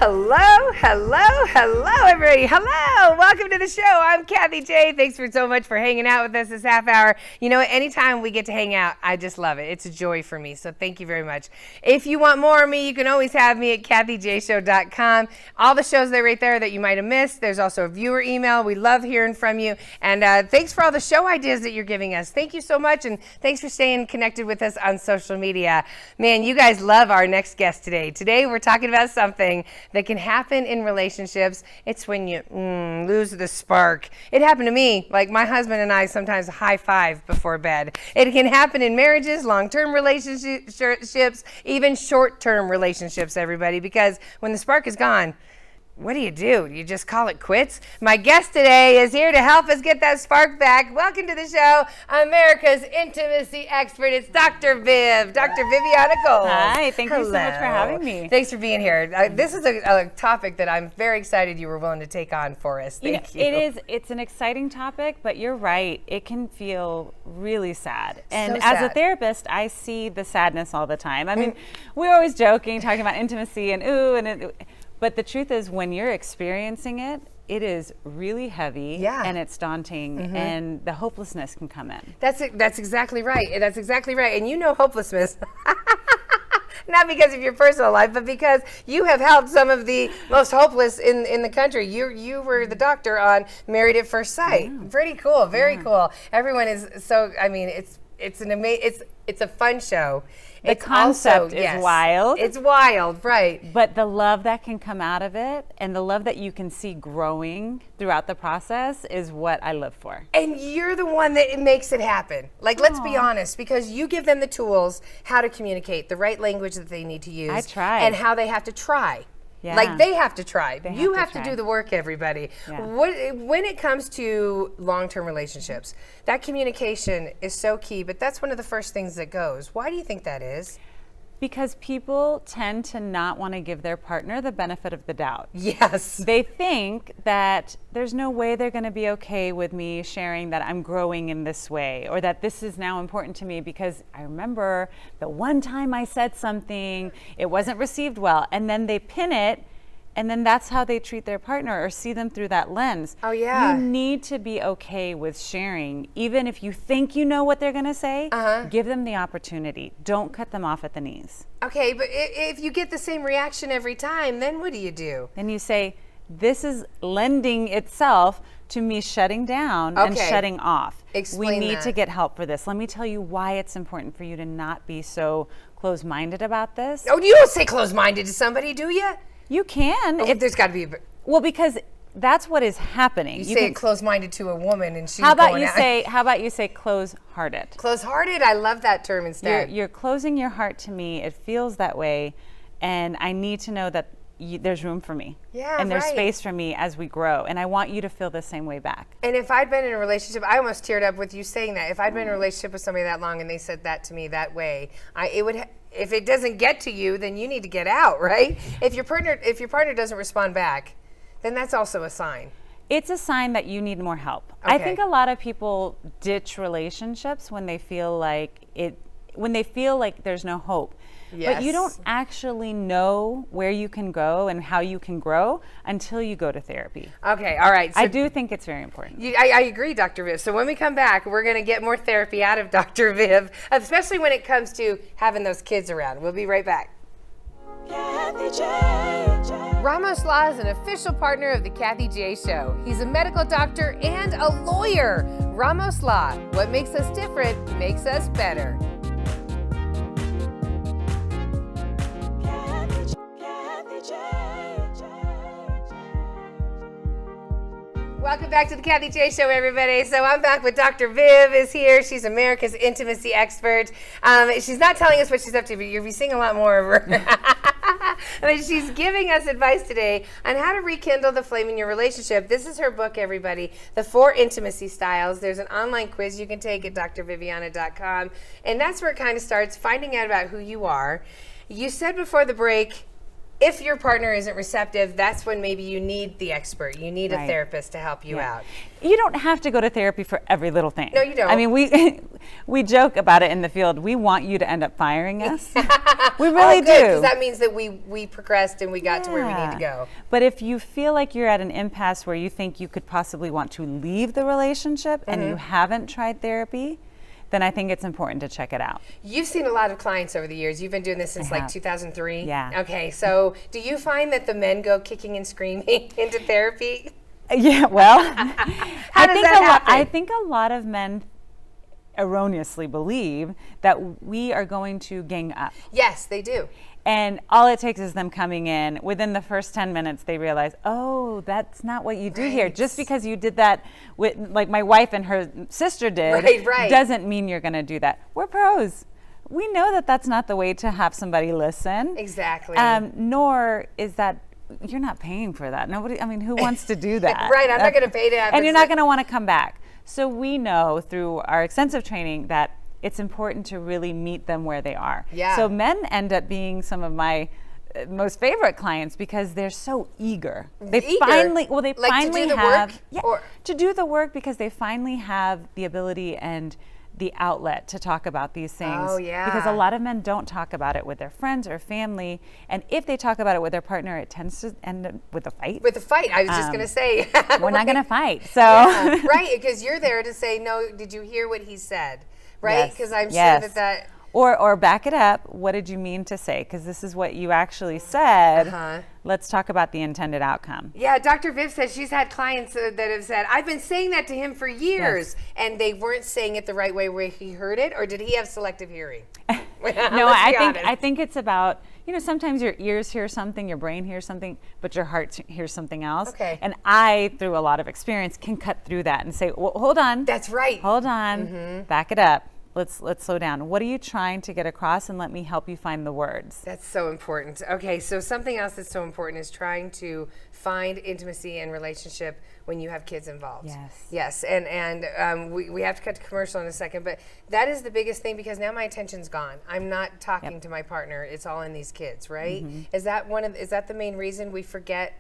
Hello, everybody. Hello. Welcome to the show. I'm Kathie J. Thanks so much for hanging out with us this half hour. You know, anytime we get to hang out, I just love it. It's a joy for me. So thank you very much. If you want more of me, you can always have me at KathieJShow.com. All the shows that are right there that you might have missed. There's also a viewer email. We love hearing from you. And thanks for all the show ideas that you're giving us. Thank you so much. And thanks for staying connected with us on social media. Man, you guys love our next guest today. Today, we're talking about something that can happen in relationships. It's when you lose the spark. It happened to me. Like, my husband and I sometimes high five before bed. It can happen in marriages, long-term relationships, even short-term relationships, everybody, because when the spark is gone, what do? You just call it quits? My guest today is here to help us get that spark back. Welcome to the show, America's intimacy expert. It's Dr. Viv, Dr. Viviana Coles. Hi, thank you so much for having me. Thanks for being here. This is a topic that I'm very excited you were willing to take on for us. Thank you. It's an exciting topic, but you're right. It can feel really sad. And So as sad. a therapist, I see the sadness all the time. I mean, we're always joking, talking about intimacy and but the truth is, when you're experiencing it, it is really heavy and it's daunting, and the hopelessness can come in. That's exactly right. That's exactly right. And you know hopelessness. Not because of your personal life, but because you have helped some of the most hopeless in the country. You were the doctor on Married at First Sight. Yeah. Pretty cool. Very cool. Everyone is so. I mean, it's a fun show. The concept is wild. It's wild, right. But the love that can come out of it and the love that you can see growing throughout the process is what I live for. And you're the one that makes it happen. Like, let's be honest, because you give them the tools, how to communicate, the right language that they need to use. I try. And how they have to try. Yeah. Like, they have to try. You have try. to do the work, everybody. Yeah. When it comes to long-term relationships, that communication is so key, but that's one of the first things that goes. Why do you think that is? Because people tend to not want to give their partner the benefit of the doubt. Yes. They think that there's no way they're going to be okay with me sharing that I'm growing in this way, or that this is now important to me because I remember the one time I said something, it wasn't received well, and then they pin it, and then that's how they treat their partner or see them through that lens. Oh, yeah. You need to be okay with sharing. Even if you think you know what they're going to say, give them the opportunity. Don't cut them off at the knees. Okay, but if you get the same reaction every time, then what do? Then you say, this is lending itself to me shutting down and shutting off. Explain We need that. to get help for this. Let me tell you why it's important for you to not be so closed-minded about this. Oh, you don't say closed-minded to somebody, do you? You can. If there's got to be well, because that's what is happening. You say it closed-minded to a woman, and she's how about going you out. how about you say close-hearted? Close-hearted. I love that term instead. You're closing your heart to me. It feels that way, and I need to know that there's room for me. Yeah, and there's right. space for me as we grow, and I want you to feel the same way back. And if I'd been in a relationship, I almost teared up with you saying that. If I'd been in a relationship with somebody that long and they said that to me that way, if it doesn't get to you, then you need to get out, right? If your partner doesn't respond back, then that's also a sign. It's a sign that you need more help. Okay. I think a lot of people ditch relationships when they feel like there's no hope. Yes. But you don't actually know where you can go and how you can grow until you go to therapy. Okay, all right. So I do think it's very important. I agree, Dr. Viv. So when we come back, we're going to get more therapy out of Dr. Viv, especially when it comes to having those kids around. We'll be right back. Ramos Law is an official partner of the Kathie J Show. He's a medical doctor and a lawyer. Ramos Law, what makes us different makes us better. Welcome back to the Kathie J Show, everybody. So I'm back with Dr. Viv is here. She's America's intimacy expert. She's not telling us what she's up to, but you'll be seeing a lot more of her. I mean, she's giving us advice today on how to rekindle the flame in your relationship. This is her book, everybody, The 4 Intimacy Styles. There's an online quiz you can take at drviviana.com. And that's where it kind of starts, finding out about who you are. You said before the break, if your partner isn't receptive, that's when maybe you need the expert. You need a Right. therapist to help you out. You don't have to go to therapy for every little thing. No, you don't. I mean, we joke about it in the field. We want you to end up firing us. We really do. Because that means that we progressed and we got to where we need to go. But if you feel like you're at an impasse where you think you could possibly want to leave the relationship and you haven't tried therapy, then I think it's important to check it out. You've seen a lot of clients over the years. You've been doing this since like have. 2003. Yeah. Okay, so do you find that the men go kicking and screaming into therapy? Yeah, well, How does that happen? I think a lot of men erroneously believe that we are going to gang up. Yes, they do. And all it takes is them coming in. Within the first 10 minutes, they realize, oh, that's not what you do here. Right. Just because you did that, with, like my wife and her sister did, Right. doesn't mean you're going to do that. We're pros. We know that that's not the way to have somebody listen. Exactly. Nor is that, you're not paying for that. Nobody, I mean, who wants to do that? Right, I'm not going to pay to have And this. you're not going to want to come back. So we know through our extensive training that it's important to really meet them where they are. Yeah. So men end up being some of my most favorite clients because they're so eager. They finally, well, they Like finally to do the have work? to do the work because they finally have the ability and the outlet to talk about these things. Oh, yeah. Because a lot of men don't talk about it with their friends or family, and if they talk about it with their partner, it tends to end up with a fight. With a fight, I was just going to say. We're not going to fight. So Yeah, right, because you're there to say, no, did you hear what he said? Right? Yes. Because I'm Yes. sure that Or back it up. What did you mean to say? Because this is what you actually said. Uh-huh. Let's talk about the intended outcome. Yeah, Dr. Viv says she's had clients that have said, I've been saying that to him for years, and they weren't saying it the right way where he heard it, or did he have selective hearing? No, I think it's about, sometimes your ears hear something, your brain hears something, but your heart hears something else. Okay. And I, through a lot of experience, can cut through that and say, well, hold on. That's right. Hold on. Back it up. Let's slow down. What are you trying to get across, and let me help you find the words. That's so important. Okay, so something else that's so important is trying to find intimacy and relationship when you have kids involved. Yes. Yes, and we have to cut to commercial in a second, but that is the biggest thing because now my attention's gone. I'm not talking to my partner. It's all in these kids, right? Is that the main reason we forget?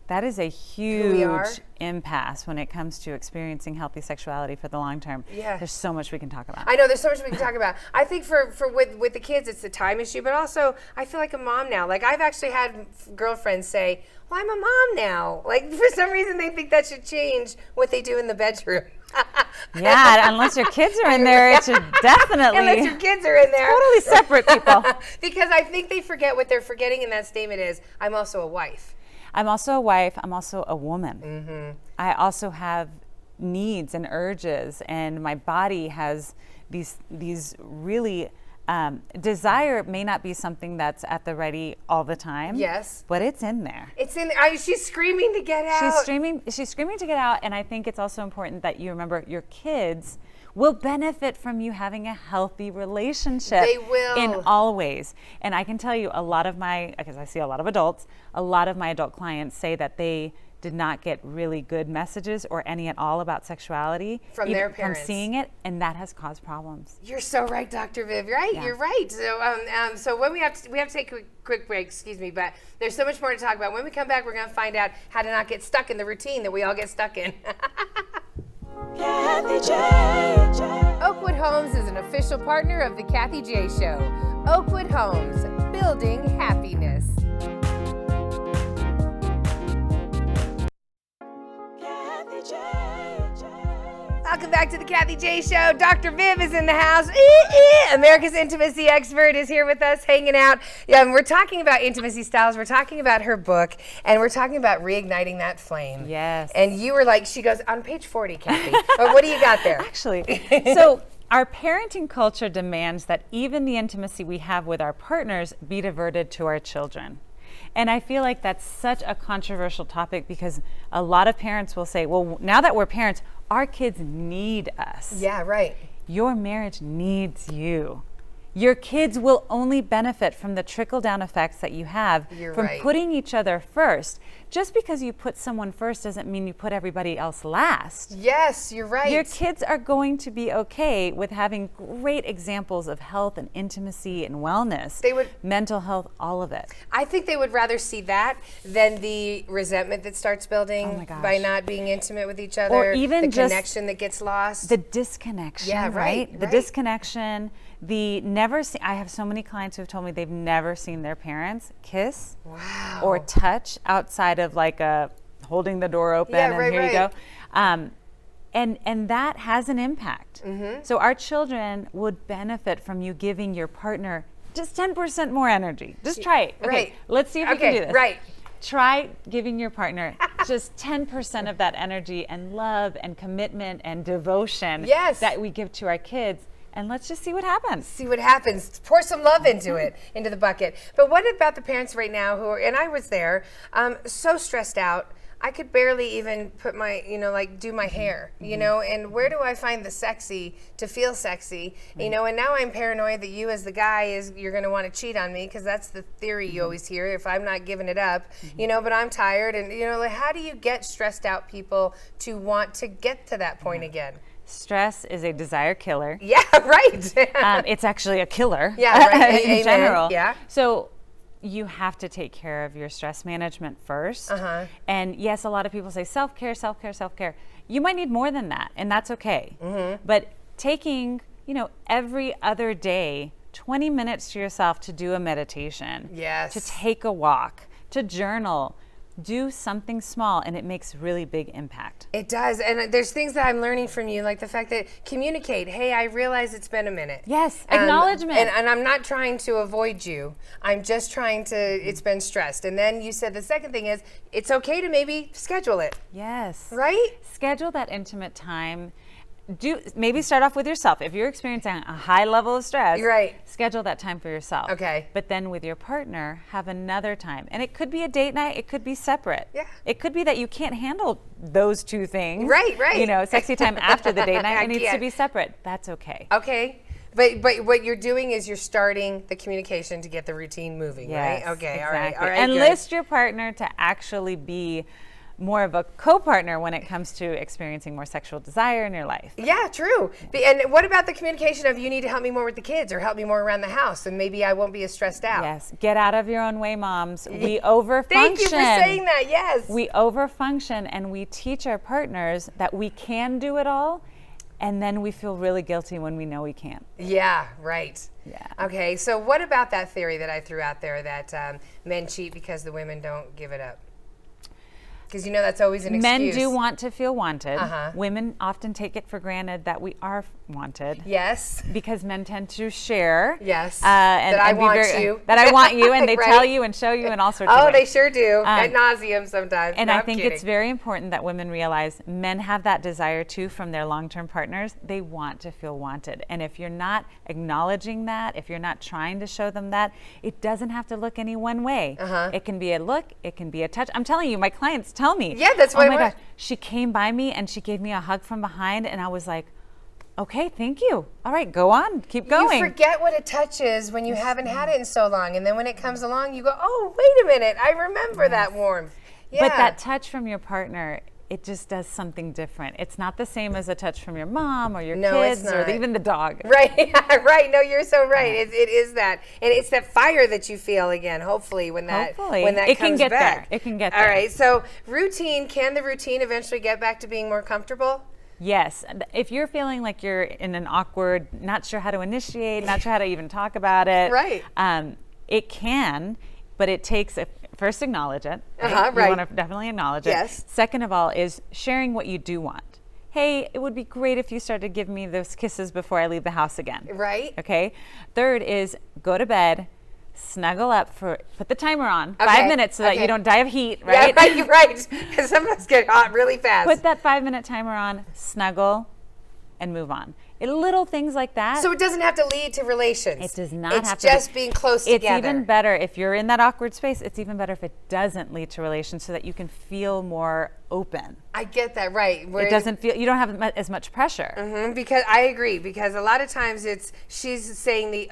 That is a we are? huge impasse when it comes to experiencing healthy sexuality for the long term. Yeah. There's so much we can talk about. I know there's so much we can talk about. I think for with the kids, it's the time issue, but also I feel like a mom now. Like I've actually had girlfriends say, "Well, I'm a mom now." Like for some reason they think that should change what they do in the bedroom. Yeah, unless your kids are in there, it should definitely. Unless your kids are in there. Totally separate people. Because I think they forget what they're forgetting in that statement is, I'm also a wife. I'm also a wife. I'm also a woman. I also have needs and urges, and my body has these really desire may not be something that's at the ready all the time. Yes. But it's in there. It's in. She's screaming to get out. She's screaming to get out, and I think it's also important that you remember your kids will benefit from you having a healthy relationship. They will. In all ways. And I can tell you because I see a lot of adults, a lot of my adult clients say that they did not get really good messages or any at all about sexuality From their parents. from seeing it, and that has caused problems. You're so right, Dr. Viv. Right, Yeah. You're right. So when we have to take a quick break, excuse me, but there's so much more to talk about. When we come back, we're going to find out how to not get stuck in the routine that we all get stuck in. Kathie J. Oakwood Homes is an official partner of the Kathie J Show. Oakwood Homes, building happiness. Kathie J. Welcome back to the Kathie J Show. Dr. Viv is in the house. America's intimacy expert is here with us, hanging out. And we're talking about intimacy styles. We're talking about her book, and we're talking about reigniting that flame. Yes. And you were like, she goes, on page 40, Kathie. What do you got there? Actually, so our parenting culture demands that even the intimacy we have with our partners be diverted to our children. And I feel like that's such a controversial topic because a lot of parents will say, well, now that we're parents, our kids need us. Yeah, right. Your marriage needs you. Your kids will only benefit from the trickle-down effects that you have You're from right. putting each other first. just because you put someone first doesn't mean you put everybody else last. Yes, you're right. Your kids are going to be okay with having great examples of health and intimacy and wellness. They would- mental health, all of it. I think they would rather see that than the resentment that starts building Oh my gosh. by not being intimate with each other, Or even the just connection that gets lost. The disconnection, Yeah, right, The right. disconnection, the never see. I have so many clients who have told me they've never seen their parents kiss Wow. or touch outside of like a holding the door open Yeah, and right, here you right. go. And that has an impact. Mm-hmm. So our children would benefit from you giving your partner just 10% more energy. Just try it. Okay, Right. let's see if you can do this. Right. Try giving your partner just 10% of that energy and love and commitment and devotion Yes. that we give to our kids. And let's just see what happens. See what happens. Pour some love into it, into the bucket. But what about the parents right now who are, and I was there, so stressed out. I could barely even put my, like do my hair, and where do I find the sexy to feel sexy, and now I'm paranoid that you as the guy you're going to want to cheat on me because that's the theory you always hear if I'm not giving it up, but I'm tired and, like how do you get stressed out people to want to get to that point again? Stress is a desire killer. Yeah, right. It's actually a killer Yeah, right. in Amen. general. Yeah. So you have to take care of your stress management first. Uh-huh. And yes, a lot of people say self-care, self-care, self-care. You might need more than that, and that's okay. Mm-hmm. But taking, every other day, 20 minutes to yourself to do a meditation, Yes. to take a walk, to journal, do something small, and it makes really big impact. It does, and there's things that I'm learning from you, like the fact that communicate. Hey, I realize it's been a minute. Yes, acknowledgement. And I'm not trying to avoid you. I'm just trying to. It's been stressed. And then you said the second thing is it's okay to maybe schedule it. Yes. Right? Schedule that intimate time. Maybe start off with yourself. If you're experiencing a high level of stress, Right. schedule that time for yourself. Okay. But then with your partner, have another time. And it could be a date night, it could be separate. Yeah. It could be that you can't handle those two things. Right, right. Sexy time after the date night, I it needs to can't. be separate. That's okay. Okay. But what you're doing is you're starting the communication to get the routine moving, Yes, right? Okay. exactly. All right. Enlist your partner to actually be more of a co-partner when it comes to experiencing more sexual desire in your life. Yeah, true. And what about the communication of you need to help me more with the kids or help me more around the house and maybe I won't be as stressed out? Yes, get out of your own way, moms. We overfunction. Thank you for saying that, yes. We overfunction and we teach our partners that we can do it all, and then we feel really guilty when we know we can't. Yeah, right. Yeah. Okay, so what about that theory that I threw out there that men cheat because the women don't give it up? Because that's always an excuse. Men do want to feel wanted. Uh-huh. Women often take it for granted that we are wanted. Yes. Because men tend to share. Yes. And, That I and be want very, you. That I want you, and they Right. tell you and show you and all sorts of Oh, ways. they sure do. Ad nauseum sometimes. And No, I I'm think kidding. it's very important that women realize men have that desire too from their long-term partners. They want to feel wanted. And if you're not acknowledging that, if you're not trying to show them that, it doesn't have to look any one way. Uh-huh. It can be a look, it can be a touch. I'm telling you, my clients tell me. Yeah, that's what Oh I my want. gosh, she came by me and she gave me a hug from behind, and I was like, okay, thank you. All right, go on, keep going. You forget what a touch is when you haven't had it in so long. And then when it comes along, you go, oh, wait a minute. I remember that warmth. Yeah. But that touch from your partner, it just does something different. It's not the same as a touch from your mom or your No, it's kids or not. even the dog. Right, right. No, you're so right. It is that, and it's that fire that you feel again. Hopefully, when that It can comes get back. there. It can get All there. right. So, routine. Can the routine eventually get back to being more comfortable? Yes. If you're feeling like you're in an awkward, not sure how to initiate, not sure how to even talk about it, Right. It can, but it takes first acknowledge it. Uh-huh, You right. want to definitely acknowledge it. Yes. Second of all is sharing what you do want. Hey, it would be great if you started to give me those kisses before I leave the house again. Right. Okay. Third is go to bed, snuggle up put the timer on, Okay, 5 minutes so that okay. you don't die of heat, right? Yeah, right. You're right. Because some of us get hot really fast. Put that 5-minute timer on, snuggle, and move on. Little things like that. So it doesn't have to lead to relations. It does not it's have to. It's just being close it's together. even better if you're in that awkward space. It's even better if it doesn't lead to relations, so that you can feel more open. I get that, right. It doesn't feel, you don't have as much pressure. Because I agree, because a lot of times she's saying the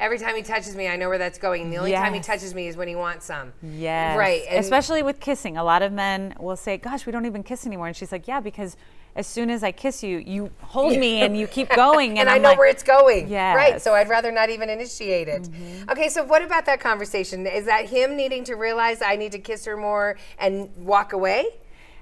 every time he touches me, I know where that's going. And the only time he Yes. touches me is when he wants some. Yes. Right. And Especially with kissing. A lot of men will say, gosh, we don't even kiss anymore. And she's like, yeah, because as soon as I kiss you, you hold me and you keep going. and I I'm know like, where it's going. Yes. Right. So I'd rather not even initiate it. Okay. So what about that conversation? Is that him needing to realize I need to kiss her more and walk away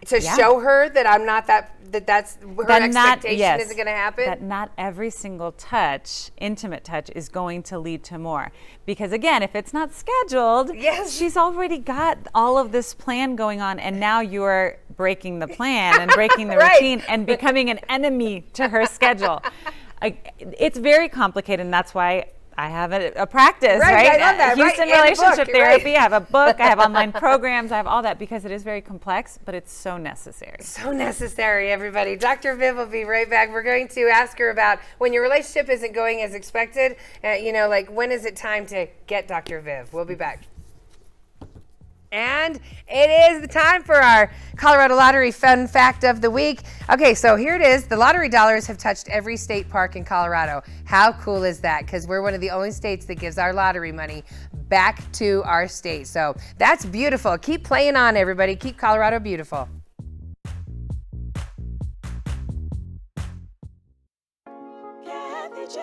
to show her that I'm not that's her expectation isn't going to happen? That not every single touch, intimate touch, is going to lead to more. Because again, if it's not scheduled, she's already got all of this plan going on, and now you're breaking the plan and breaking the routine and becoming an enemy to her schedule. It's very complicated, and that's why I have a practice, right? I love that. Houston Relationship Therapy. I have a book. I have online programs. I have all that because it is very complex, but it's so necessary. So necessary, everybody. Dr. Viv will be right back. We're going to ask her about when your relationship isn't going as expected, like when is it time to get Dr. Viv? We'll be back. And it is the time for our Colorado Lottery Fun Fact of the Week. Okay, so here it is. The lottery dollars have touched every state park in Colorado. How cool is that? Because we're one of the only states that gives our lottery money back to our state. So that's beautiful. Keep playing on, everybody. Keep Colorado beautiful. Kathie J.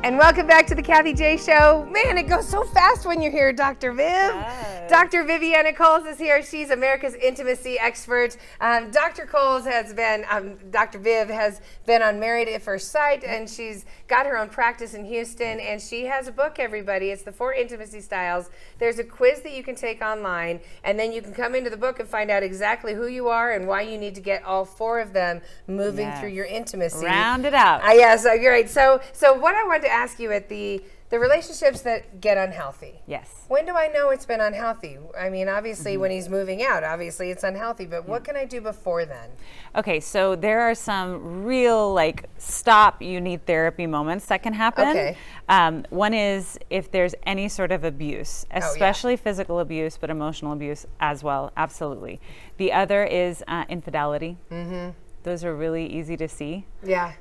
And welcome back to the Kathie J Show. Man, it goes so fast when you're here, Dr. Viv. Yes. Dr. Viviana Coles is here. She's America's intimacy expert. Dr. Coles has been, Dr. Viv has been on Married at First Sight, and she's got her own practice in Houston, and she has a book, everybody. It's the 4 Intimacy Styles. There's a quiz that you can take online, and then you can come into the book and find out exactly who you are and why you need to get all 4 of them moving through your intimacy. Round it out. Yes, you're right. So what I wanted to ask you at the relationships that get unhealthy. Yes. When do I know it's been unhealthy? I mean, obviously when he's moving out, obviously it's unhealthy, but what can I do before then? Okay, so there are some real stop, you need therapy moments that can happen. Okay. One is if there's any sort of abuse, especially physical abuse, but emotional abuse as well, absolutely. The other is infidelity. Mm-hmm. Those are really easy to see. Yeah.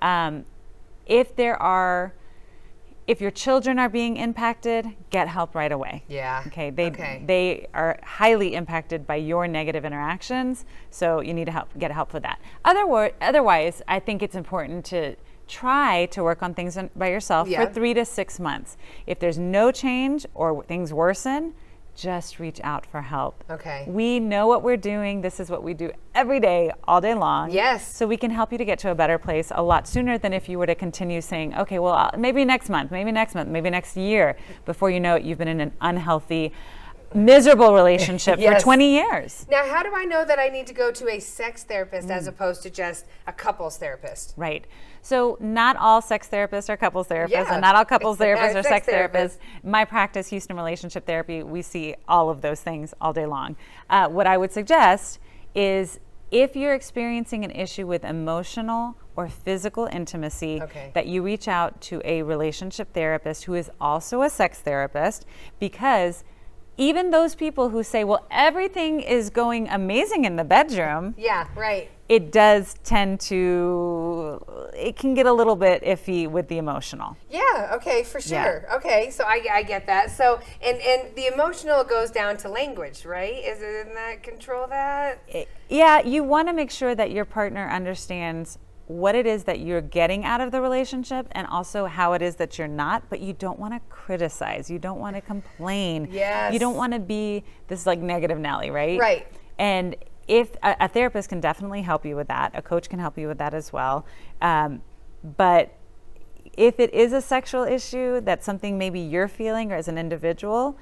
If your children are being impacted, get help right away. Yeah. Okay. They are highly impacted by your negative interactions, so you need to get help with that. Otherwise, I think it's important to try to work on things by yourself for 3 to 6 months. If there's no change or things worsen, just reach out for help. Okay. We know what we're doing. This is what we do every day, all day long. Yes. So we can help you to get to a better place a lot sooner than if you were to continue saying, okay, well, maybe next month, maybe next year. Before you know it, you've been in an unhealthy, miserable relationship for 20 years. Now, how do I know that I need to go to a sex therapist as opposed to just a couples therapist? Right. So not all sex therapists are couples therapists, Yeah. and not all couples therapists are sex Sex therapists. My practice, Houston Relationship Therapy, we see all of those things all day long. What I would suggest is if you're experiencing an issue with emotional or physical intimacy, that you reach out to a relationship therapist who is also a sex therapist, because even those people who say, well, everything is going amazing in the bedroom. Yeah, right. It does tend to, it can get a little bit iffy with the emotional. Yeah, okay, for sure. Yeah. Okay, so I get that. So, and the emotional goes down to language, right? Isn't that control that? Yeah, you want to make sure that your partner understands what it is that you're getting out of the relationship and also how it is that you're not, but you don't want to criticize. You don't want to complain. Yes. You don't want to be this negative Nelly, right? Right. And if a therapist can definitely help you with that, a coach can help you with that as well. But if it is a sexual issue, that's something maybe you're feeling or as an individual,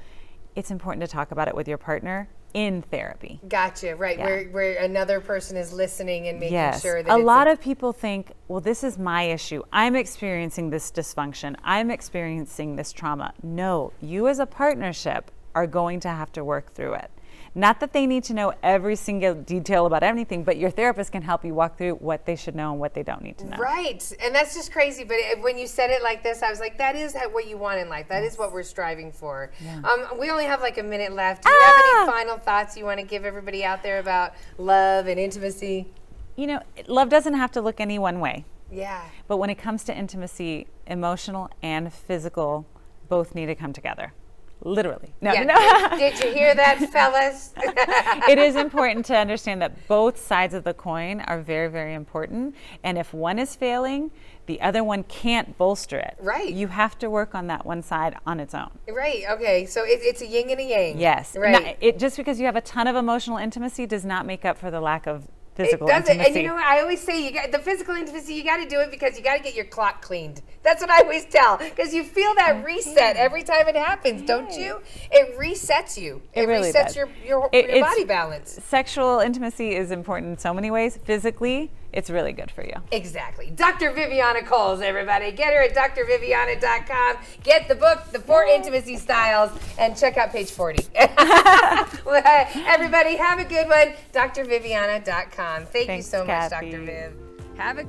it's important to talk about it with your partner in therapy. Gotcha, right, where another person is listening and making sure that a lot of people think, well, this is my issue. I'm experiencing this dysfunction. I'm experiencing this trauma. No, you as a partnership are going to have to work through it. Not that they need to know every single detail about anything, but your therapist can help you walk through what they should know and what they don't need to know. Right, and that's just crazy, but when you said it like this, I was like, that is what you want in life. That is what we're striving for. Yeah. We only have a minute left. Do you have any final thoughts you want to give everybody out there about love and intimacy? Love doesn't have to look any one way. Yeah. But when it comes to intimacy, emotional and physical both need to come together. Literally. No, Yeah. no. Did you hear that, fellas? It is important to understand that both sides of the coin are very, very important. And if one is failing, the other one can't bolster it. Right. You have to work on that one side on its own. Right. Okay. So it's a yin and a yang. Yes. Right. Just because you have a ton of emotional intimacy does not make up for the lack of physical It doesn't. intimacy. And you know what? I always say you got the physical intimacy. You got to do it because you got to get your clock cleaned. That's what I always tell. Because you feel that reset every time it happens, don't you? It resets you. It really resets does. your It's- body balance. Sexual intimacy is important in so many ways. Physically, it's really good for you. Exactly. Dr. Viviana Coles, everybody. Get her at drviviana.com. Get the book, The 4 Intimacy Styles, and check out page 40. Everybody, have a good one. drviviana.com. Thank you Thanks, so much, Kathie. Dr. Viv. Have a